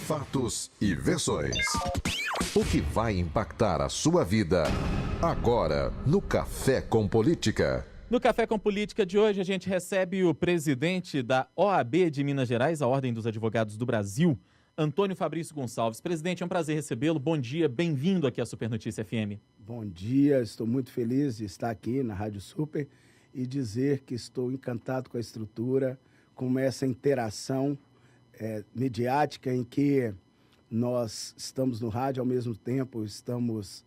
Fatos e versões. O que vai impactar a sua vida agora no Café com Política. No Café com Política de hoje, a gente recebe o presidente da OAB de Minas Gerais, a Ordem dos Advogados do Brasil, Antônio Fabrício Gonçalves. Presidente, é um prazer recebê-lo. Bom dia, bem-vindo aqui à Super Notícia FM. Bom dia, estou muito feliz de estar aqui na Rádio Super e dizer que estou encantado com a estrutura, com essa interação midiática em que nós estamos no rádio, ao mesmo tempo estamos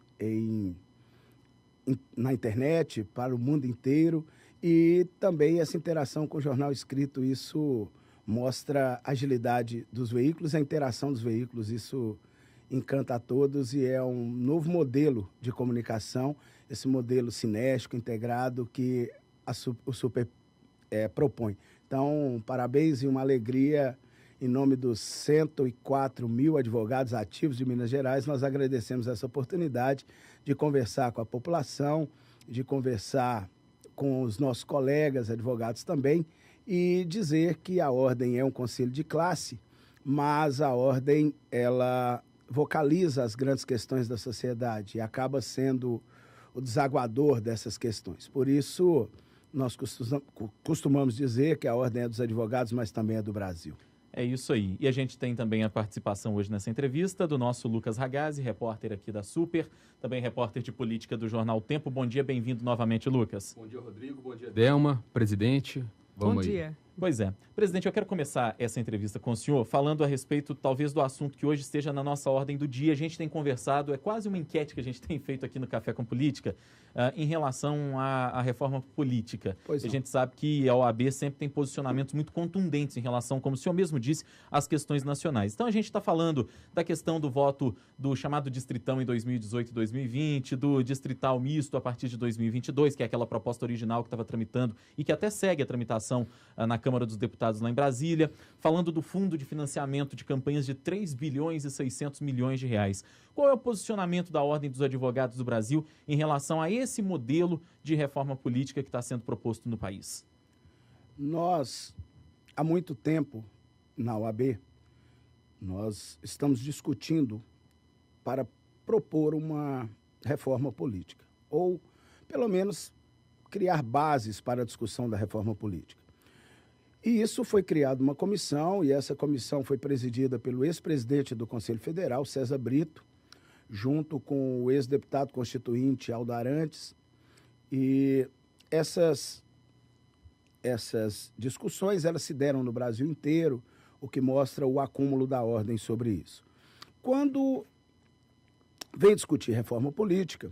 na internet para o mundo inteiro, e também essa interação com o jornal escrito. Isso mostra a agilidade dos veículos, a interação dos veículos. Isso encanta a todos e é um novo modelo de comunicação, esse modelo cinético, integrado, que o Super propõe. Então, parabéns e uma alegria. Em nome dos 104 mil advogados ativos de Minas Gerais, nós agradecemos essa oportunidade de conversar com a população, de conversar com os nossos colegas advogados também, e dizer que a Ordem é um conselho de classe, mas a Ordem, ela vocaliza as grandes questões da sociedade e acaba sendo o desaguador dessas questões. Por isso, nós costumamos dizer que a Ordem é dos advogados, mas também é do Brasil. É isso aí. E a gente tem também a participação hoje nessa entrevista do nosso Lucas Ragazzi, repórter aqui da Super, também repórter de política do Jornal Tempo. Bom dia, bem-vindo novamente, Lucas. Bom dia, Rodrigo. Bom dia, Delma, presidente. Vamos Bom aí. dia. Pois é. Presidente, eu quero começar essa entrevista com o senhor falando a respeito, talvez, do assunto que hoje esteja na nossa ordem do dia. A gente tem conversado, é quase uma enquete que a gente tem feito aqui no Café com Política, em relação à reforma política. A gente sabe que a OAB sempre tem posicionamentos muito contundentes em relação, como o senhor mesmo disse, às questões nacionais. Então, a gente está falando da questão do voto do chamado distritão em 2018 e 2020, do distrital misto a partir de 2022, que é aquela proposta original que estava tramitando e que até segue a tramitação na Câmara dos Deputados lá em Brasília, falando do fundo de financiamento de campanhas de 3 bilhões e 600 milhões de reais. Qual é o posicionamento da Ordem dos Advogados do Brasil em relação a esse modelo de reforma política que está sendo proposto no país? Nós, há muito tempo, na OAB, nós estamos discutindo para propor uma reforma política, ou, pelo menos, criar bases para a discussão da reforma política. E isso foi criada uma comissão, e essa comissão foi presidida pelo ex-presidente do Conselho Federal, César Brito, junto com o ex-deputado constituinte Aldo Arantes. E essas discussões, elas se deram no Brasil inteiro, o que mostra o acúmulo da Ordem sobre isso. Quando vem discutir reforma política,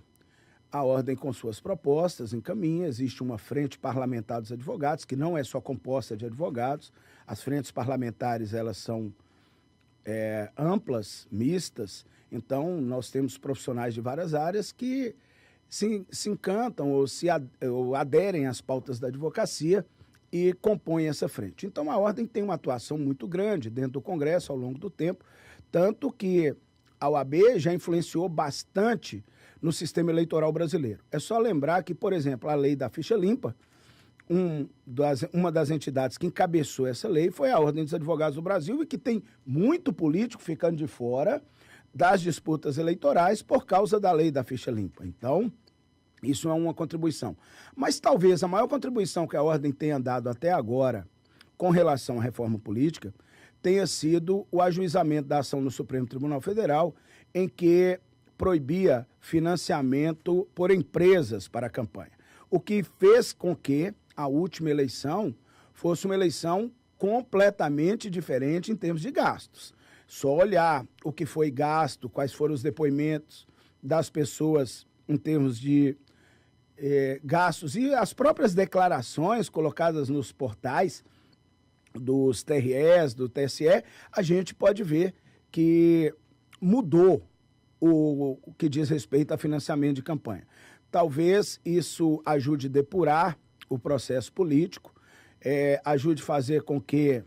a Ordem, com suas propostas, encaminha. Existe uma frente parlamentar dos advogados, que não é só composta de advogados. As frentes parlamentares, elas são amplas, mistas. Então, nós temos profissionais de várias áreas que se encantam ou aderem às pautas da advocacia e compõem essa frente. Então, a Ordem tem uma atuação muito grande dentro do Congresso ao longo do tempo, tanto que a OAB já influenciou bastante no sistema eleitoral brasileiro. É só lembrar que, por exemplo, a lei da ficha limpa, uma das entidades que encabeçou essa lei foi a Ordem dos Advogados do Brasil, e que tem muito político ficando de fora das disputas eleitorais por causa da lei da ficha limpa. Então, isso é uma contribuição. Mas talvez a maior contribuição que a Ordem tenha dado até agora com relação à reforma política tenha sido o ajuizamento da ação no Supremo Tribunal Federal, em que proibia financiamento por empresas para a campanha, o que fez com que a última eleição fosse uma eleição completamente diferente em termos de gastos. Só olhar o que foi gasto, quais foram os depoimentos das pessoas em termos de gastos e as próprias declarações colocadas nos portais dos TREs, do TSE, a gente pode ver que mudou o que diz respeito a financiamento de campanha. Talvez isso ajude a depurar o processo político, ajude a fazer com que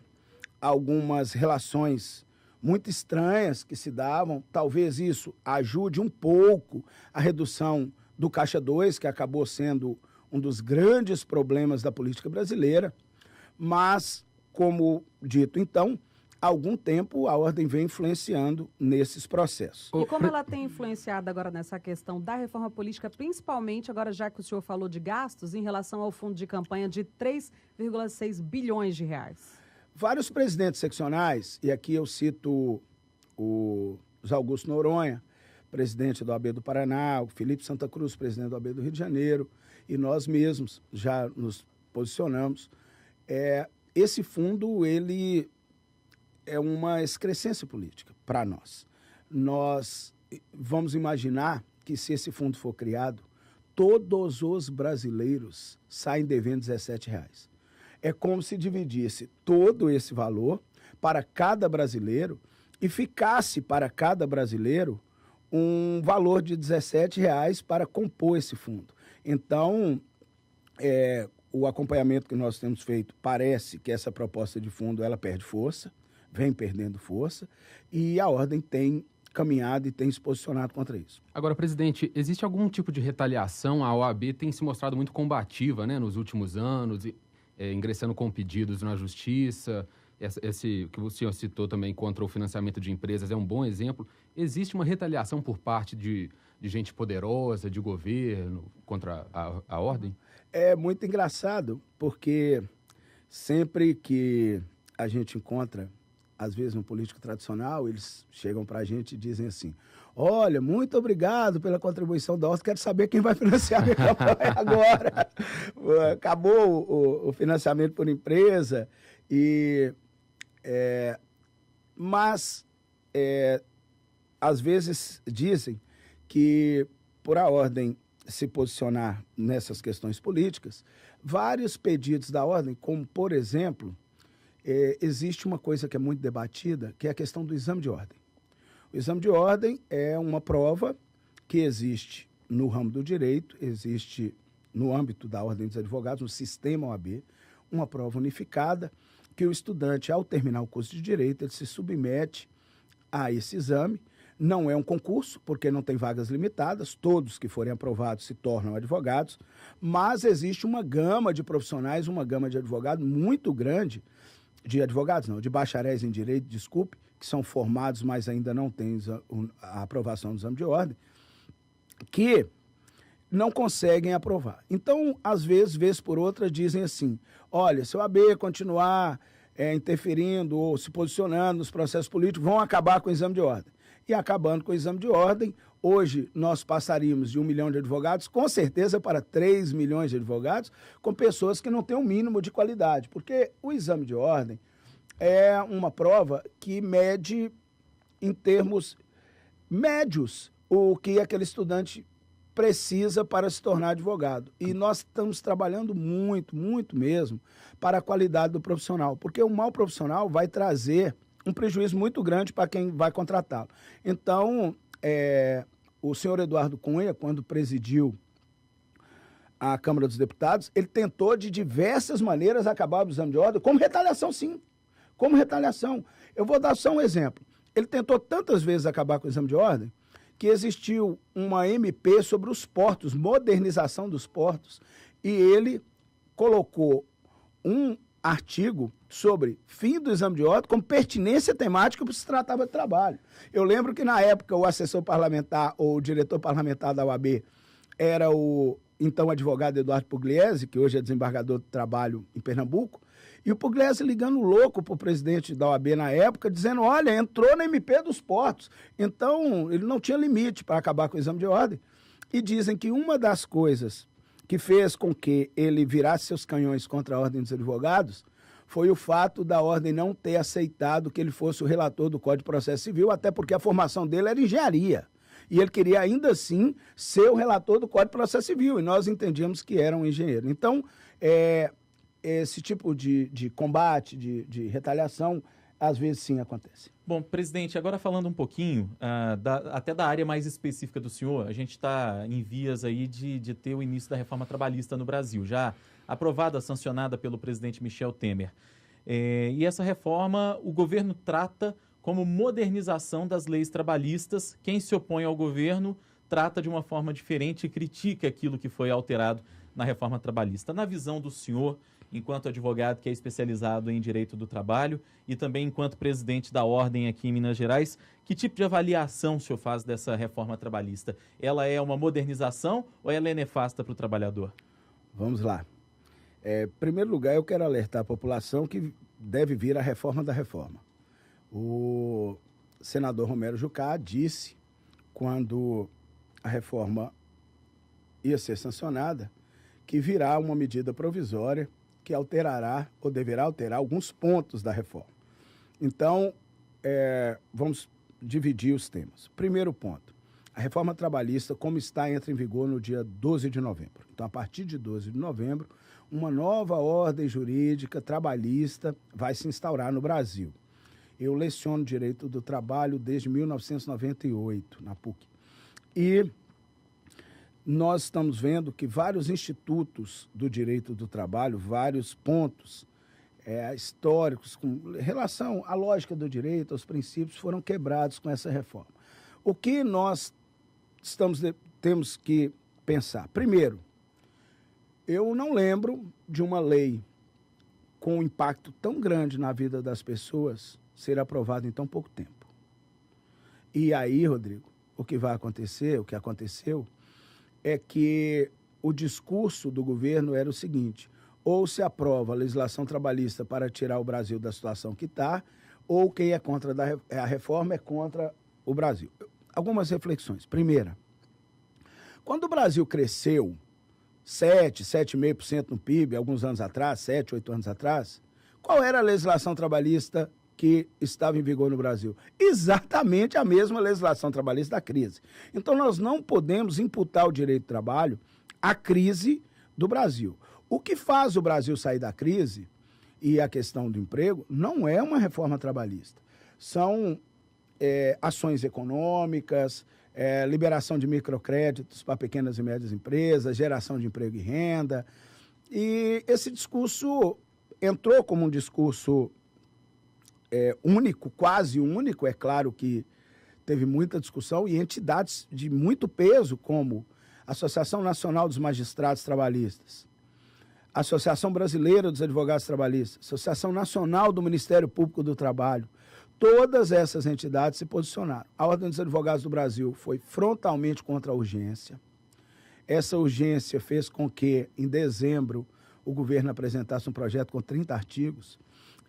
algumas relações muito estranhas que se davam, talvez isso ajude um pouco a redução do Caixa 2, que acabou sendo um dos grandes problemas da política brasileira, mas, como dito então, há algum tempo a ordem vem influenciando nesses processos. E como ela tem influenciado agora nessa questão da reforma política, principalmente agora já que o senhor falou de gastos, em relação ao fundo de campanha de 3,6 bilhões de reais? Vários presidentes seccionais, e aqui eu cito o José Augusto Noronha, presidente do OAB do Paraná, o Felipe Santa Cruz, presidente do OAB do Rio de Janeiro, e nós mesmos já nos posicionamos. Esse fundo, ele é uma excrescência política para nós. Nós vamos imaginar que, se esse fundo for criado, todos os brasileiros saem devendo R$17. É como se dividisse todo esse valor para cada brasileiro e ficasse para cada brasileiro um valor de R$17 para compor esse fundo. Então, o acompanhamento que nós temos feito, parece que essa proposta de fundo ela perde força, vem perdendo força, e a ordem tem caminhado e tem se posicionado contra isso. Agora, presidente, existe algum tipo de retaliação? A OAB tem se mostrado muito combativa, né, nos últimos anos, ingressando com pedidos na justiça. Esse que o senhor citou também contra o financiamento de empresas é um bom exemplo. Existe uma retaliação por parte de gente poderosa, de governo, contra a ordem? É muito engraçado, porque sempre que a gente encontra, às vezes, um político tradicional, eles chegam para a gente e dizem assim: olha, muito obrigado pela contribuição da ordem, quero saber quem vai financiar a minha campanha agora. Acabou o financiamento por empresa, mas às vezes dizem que, por a ordem se posicionar nessas questões políticas, vários pedidos da ordem, como, por exemplo, existe uma coisa que é muito debatida, que é a questão do exame de ordem. O exame de ordem é uma prova que existe no ramo do direito, existe no âmbito da Ordem dos Advogados, no sistema OAB, uma prova unificada, que o estudante, ao terminar o curso de Direito, ele se submete a esse exame. Não é um concurso, porque não tem vagas limitadas, todos que forem aprovados se tornam advogados, mas existe uma gama de profissionais, uma gama de advogados muito grande, de bacharéis em Direito, desculpe, que são formados, mas ainda não têm a aprovação do exame de ordem, que não conseguem aprovar. Então, às vezes, vez por outra, dizem assim: olha, se o AB continuar interferindo ou se posicionando nos processos políticos, vão acabar com o exame de ordem. E acabando com o exame de ordem, hoje nós passaríamos de 1 milhão de advogados, com certeza, para 3 milhões de advogados, com pessoas que não têm um mínimo de qualidade. Porque o exame de ordem é uma prova que mede, em termos médios, o que aquele estudante precisa para se tornar advogado. E nós estamos trabalhando muito, muito mesmo, para a qualidade do profissional. Porque o mau profissional vai trazer um prejuízo muito grande para quem vai contratá-lo. Então, o senhor Eduardo Cunha, quando presidiu a Câmara dos Deputados, ele tentou de diversas maneiras acabar o exame de ordem, como retaliação, sim. Como retaliação. Eu vou dar só um exemplo. Ele tentou tantas vezes acabar com o exame de ordem que existiu uma MP sobre os portos, modernização dos portos, e ele colocou um artigo sobre fim do exame de ordem como pertinência temática para se tratava de trabalho. Eu lembro que, na época, o assessor parlamentar ou o diretor parlamentar da UAB era o então advogado Eduardo Pugliese, que hoje é desembargador do trabalho em Pernambuco, e o Pugliese ligando louco para o presidente da OAB na época, dizendo: olha, entrou na MP dos portos. Então, ele não tinha limite para acabar com o exame de ordem. E dizem que uma das coisas que fez com que ele virasse seus canhões contra a Ordem dos Advogados foi o fato da Ordem não ter aceitado que ele fosse o relator do Código de Processo Civil, até porque a formação dele era engenharia. E ele queria, ainda assim, ser o relator do Código de Processo Civil, e nós entendíamos que era um engenheiro. Então, esse tipo de combate, de retaliação, às vezes sim acontece. Bom, presidente, agora falando um pouquinho até da área mais específica do senhor, a gente está em vias aí de ter o início da reforma trabalhista no Brasil, já aprovada, sancionada pelo presidente Michel Temer. E essa reforma, o governo trata como modernização das leis trabalhistas. Quem se opõe ao governo trata de uma forma diferente e critica aquilo que foi alterado na reforma trabalhista. Na visão do senhor, enquanto advogado que é especializado em direito do trabalho e também enquanto presidente da Ordem aqui em Minas Gerais. Que tipo de avaliação o senhor faz dessa reforma trabalhista? Ela é uma modernização ou ela é nefasta para o trabalhador? Vamos lá. Em primeiro lugar, eu quero alertar a população que deve vir a reforma da reforma. O senador Romero Jucá disse, quando a reforma ia ser sancionada, que virá uma medida provisória que alterará ou deverá alterar alguns pontos da reforma. Então, vamos dividir os temas. Primeiro ponto, a reforma trabalhista, como está, entra em vigor no dia 12 de novembro. Então, a partir de 12 de novembro, uma nova ordem jurídica trabalhista vai se instaurar no Brasil. Eu leciono Direito do Trabalho desde 1998, na PUC. E nós estamos vendo que vários institutos do direito do trabalho, vários pontos históricos com relação à lógica do direito, aos princípios, foram quebrados com essa reforma. O que nós temos que pensar? Primeiro, eu não lembro de uma lei com um impacto tão grande na vida das pessoas ser aprovada em tão pouco tempo. E aí, Rodrigo, o que vai acontecer, o que aconteceu, é que o discurso do governo era o seguinte: ou se aprova a legislação trabalhista para tirar o Brasil da situação que está, ou quem é contra a reforma é contra o Brasil. Algumas reflexões. Primeira, quando o Brasil cresceu 7,5% no PIB, alguns anos atrás, 7, 8 anos atrás, qual era a legislação trabalhista que estava em vigor no Brasil? Exatamente a mesma legislação trabalhista da crise. Então, nós não podemos imputar o direito do trabalho à crise do Brasil. O que faz o Brasil sair da crise e a questão do emprego não é uma reforma trabalhista. São ações econômicas, liberação de microcréditos para pequenas e médias empresas, geração de emprego e renda. E esse discurso entrou como um discurso único, quase único. É claro que teve muita discussão e entidades de muito peso, como a Associação Nacional dos Magistrados Trabalhistas, a Associação Brasileira dos Advogados Trabalhistas, Associação Nacional do Ministério Público do Trabalho, todas essas entidades se posicionaram. A Ordem dos Advogados do Brasil foi frontalmente contra a urgência. Essa urgência fez com que, em dezembro, o governo apresentasse um projeto com 30 artigos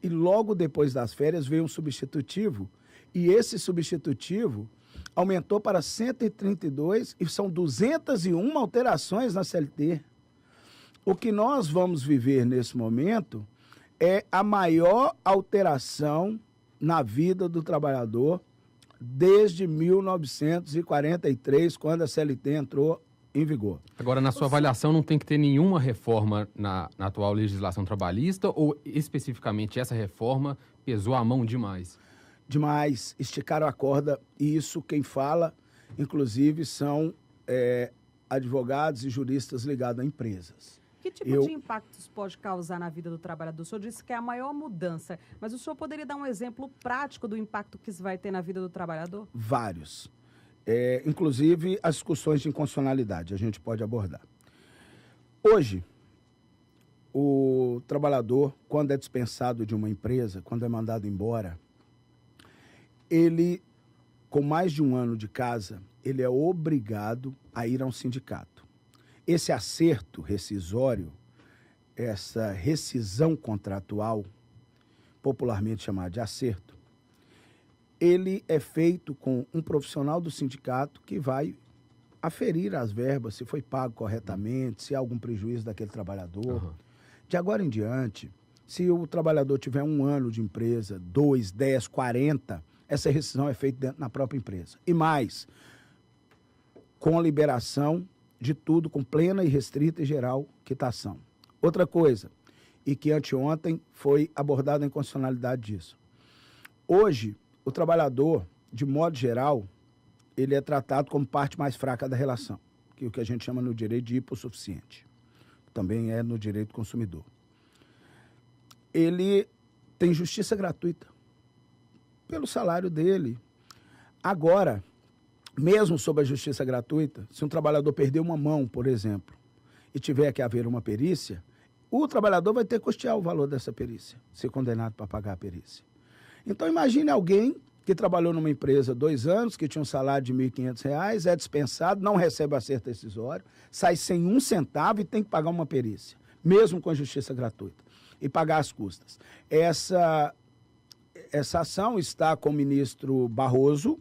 e logo depois das férias veio um substitutivo, e esse substitutivo aumentou para 132 e são 201 alterações na CLT. O que nós vamos viver nesse momento é a maior alteração na vida do trabalhador desde 1943, quando a CLT entrou em vigor. Agora, na sua avaliação, não tem que ter nenhuma reforma na atual legislação trabalhista ou, especificamente, essa reforma pesou a mão demais? Demais, esticaram a corda, e isso quem fala, inclusive, são advogados e juristas ligados a empresas. Que tipo de impactos pode causar na vida do trabalhador? O senhor disse que é a maior mudança, mas o senhor poderia dar um exemplo prático do impacto que isso vai ter na vida do trabalhador? Vários. Inclusive, as discussões de inconstitucionalidade a gente pode abordar. Hoje, o trabalhador, quando é dispensado de uma empresa, quando é mandado embora, ele, com mais de um ano de casa, ele é obrigado a ir a um sindicato. Esse acerto rescisório, essa rescisão contratual, popularmente chamada de acerto, ele é feito com um profissional do sindicato que vai aferir as verbas, se foi pago corretamente, se há algum prejuízo daquele trabalhador. Uhum. De agora em diante, se o trabalhador tiver um ano de empresa, 2, 10, 40, essa rescisão é feita na própria empresa. E mais, com a liberação de tudo, com plena e restrita e geral quitação. Outra coisa, e que anteontem foi abordada a inconstitucionalidade disso. Hoje, o trabalhador, de modo geral, ele é tratado como parte mais fraca da relação, que é o que a gente chama no direito de hipossuficiente. Também é no direito do consumidor. Ele tem justiça gratuita pelo salário dele. Agora, mesmo sob a justiça gratuita, se um trabalhador perder uma mão, por exemplo, e tiver que haver uma perícia, o trabalhador vai ter que custear o valor dessa perícia, ser condenado para pagar a perícia. Então, imagine alguém que trabalhou numa empresa 2 anos, que tinha um salário de R$ 1.500, é dispensado, não recebe acerto rescisório, sai sem 1 centavo e tem que pagar uma perícia, mesmo com a justiça gratuita, e pagar as custas. Essa ação está com o ministro Barroso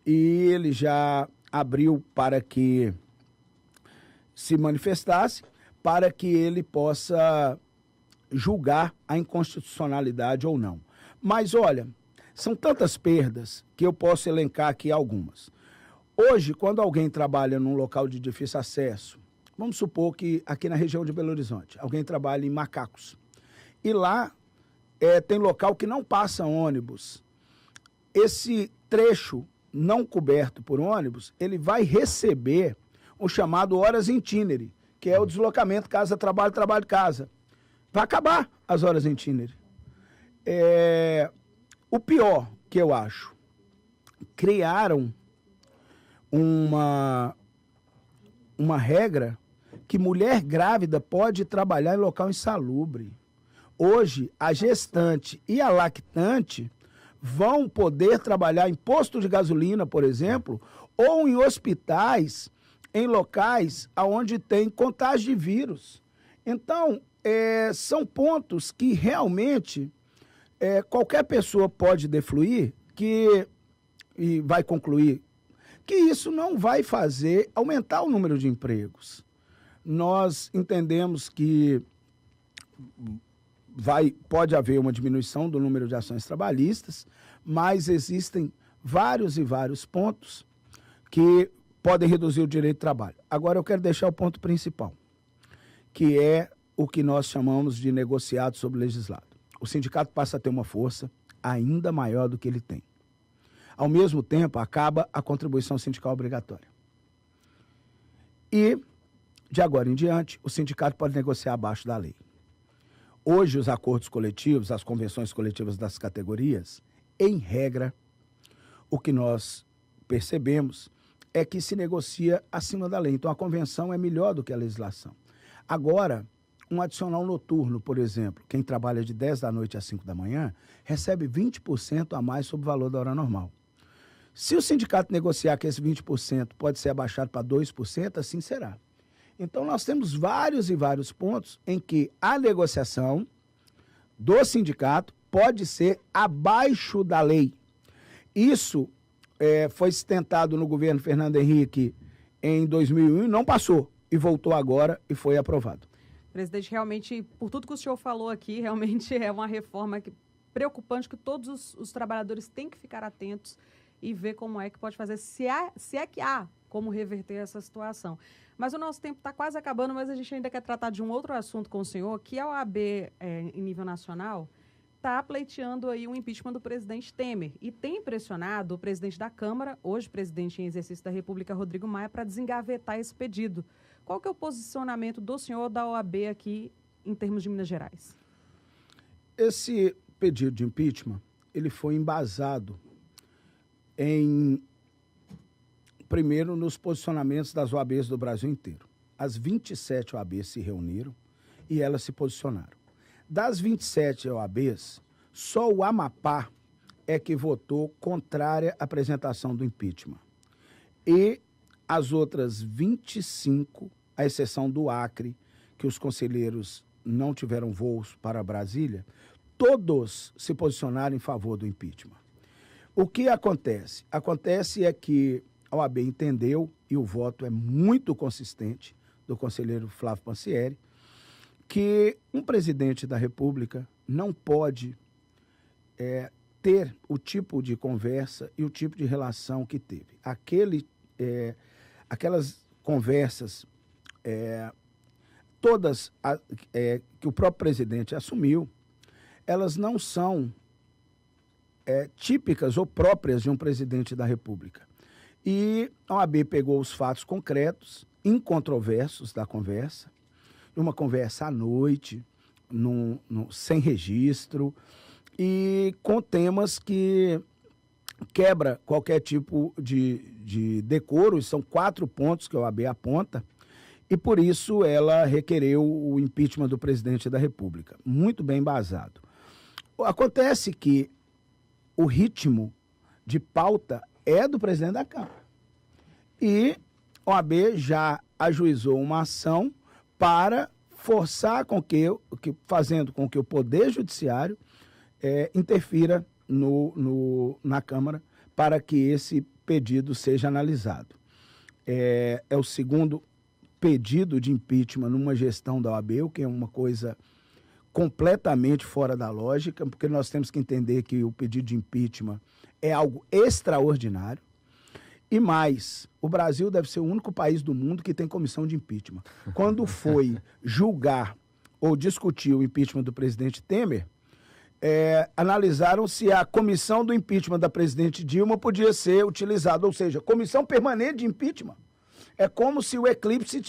e ele já abriu para que se manifestasse, para que ele possa julgar a inconstitucionalidade ou não. Mas, olha, são tantas perdas que eu posso elencar aqui algumas. Hoje, quando alguém trabalha num local de difícil acesso, vamos supor que aqui na região de Belo Horizonte, alguém trabalha em Macacos, e lá tem local que não passa ônibus. Esse trecho não coberto por ônibus, ele vai receber o chamado horas itinere, que é o deslocamento casa-trabalho, trabalho-casa. Vai acabar as horas itinere. O pior que eu acho, criaram uma regra que mulher grávida pode trabalhar em local insalubre. Hoje, a gestante e a lactante vão poder trabalhar em posto de gasolina, por exemplo, ou em hospitais, em locais onde tem contágio de vírus. Então, são pontos que realmente qualquer pessoa pode defluir e vai concluir que isso não vai fazer aumentar o número de empregos. Nós entendemos que pode haver uma diminuição do número de ações trabalhistas, mas existem vários e vários pontos que podem reduzir o direito de trabalho. Agora eu quero deixar o ponto principal, que é o que nós chamamos de negociado sobre o legislado. O sindicato passa a ter uma força ainda maior do que ele tem. Ao mesmo tempo, acaba a contribuição sindical obrigatória. E, de agora em diante, o sindicato pode negociar abaixo da lei. Hoje, os acordos coletivos, as convenções coletivas das categorias, em regra, o que nós percebemos é que se negocia acima da lei. Então, a convenção é melhor do que a legislação. Agora, um adicional noturno, por exemplo, quem trabalha de 10 da noite às 5 da manhã, recebe 20% a mais sobre o valor da hora normal. Se o sindicato negociar que esse 20% pode ser abaixado para 2%, assim será. Então, nós temos vários e vários pontos em que a negociação do sindicato pode ser abaixo da lei. Isso foi tentado no governo Fernando Henrique em 2001 e não passou. E voltou agora e foi aprovado. Presidente, realmente, por tudo que o senhor falou aqui, realmente é uma reforma preocupante que todos os trabalhadores têm que ficar atentos e ver como é que pode fazer, se é que há como reverter essa situação. Mas o nosso tempo está quase acabando, mas a gente ainda quer tratar de um outro assunto com o senhor, que a OAB, em nível nacional, está pleiteando aí o impeachment do presidente Temer e tem pressionado o presidente da Câmara, hoje presidente em exercício da República, Rodrigo Maia, para desengavetar esse pedido. Qual que é o posicionamento do senhor da OAB aqui em termos de Minas Gerais? Esse pedido de impeachment, ele foi embasado primeiro nos posicionamentos das OABs do Brasil inteiro. As 27 OABs se reuniram e elas se posicionaram. Das 27 OABs, só o Amapá é que votou contrária à apresentação do impeachment. E as outras 25, à exceção do Acre, que os conselheiros não tiveram voos para Brasília, todos se posicionaram em favor do impeachment. O que acontece? Acontece é que a OAB entendeu, e o voto é muito consistente, do conselheiro Flávio Pansieri, que um presidente da República não pode ter o tipo de conversa e o tipo de relação que teve. Aquelas conversas, todas que o próprio presidente assumiu, elas não são típicas ou próprias de um presidente da República. E a OAB pegou os fatos concretos, incontroversos da conversa, uma conversa à noite, sem registro, e com temas que quebra qualquer tipo de decoro. São 4 pontos que a OAB aponta, e por isso ela requereu o impeachment do presidente da República. Muito bem embasado. Acontece que o ritmo de pauta é do presidente da Câmara. E a OAB já ajuizou uma ação para forçar fazendo com que o Poder Judiciário interfira na Câmara para que esse pedido seja analisado. É o segundo pedido de impeachment numa gestão da OAB, o que é uma coisa completamente fora da lógica, porque nós temos que entender que o pedido de impeachment é algo extraordinário. E mais, o Brasil deve ser o único país do mundo que tem comissão de impeachment. Quando foi julgar ou discutir o impeachment do presidente Temer, analisaram se a comissão do impeachment da presidente Dilma podia ser utilizada, ou seja, comissão permanente de impeachment. É como se o eclipse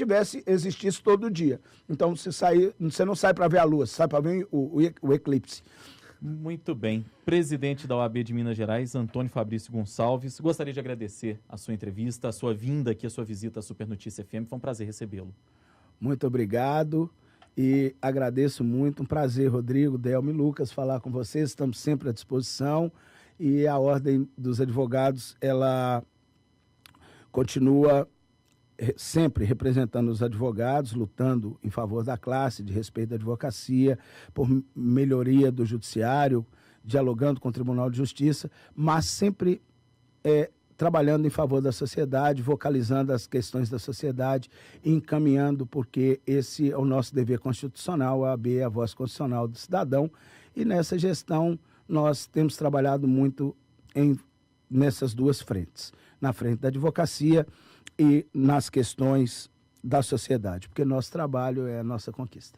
existisse todo dia. Então, você não sai para ver a lua, você sai para ver o eclipse. Muito bem. Presidente da OAB de Minas Gerais, Antônio Fabrício Gonçalves, gostaria de agradecer a sua entrevista, a sua vinda aqui, a sua visita à Super Notícia FM. Foi um prazer recebê-lo. Muito obrigado e agradeço muito. Um prazer, Rodrigo, Delma e Lucas, falar com vocês. Estamos sempre à disposição e a Ordem dos Advogados, ela continua sempre representando os advogados, lutando em favor da classe, de respeito da advocacia, por melhoria do judiciário, dialogando com o Tribunal de Justiça, mas sempre trabalhando em favor da sociedade, vocalizando as questões da sociedade e encaminhando, porque esse é o nosso dever constitucional, a OAB é a voz constitucional do cidadão, e nessa gestão nós temos trabalhado muito nessas duas frentes, na frente da advocacia e nas questões da sociedade, porque nosso trabalho é a nossa conquista.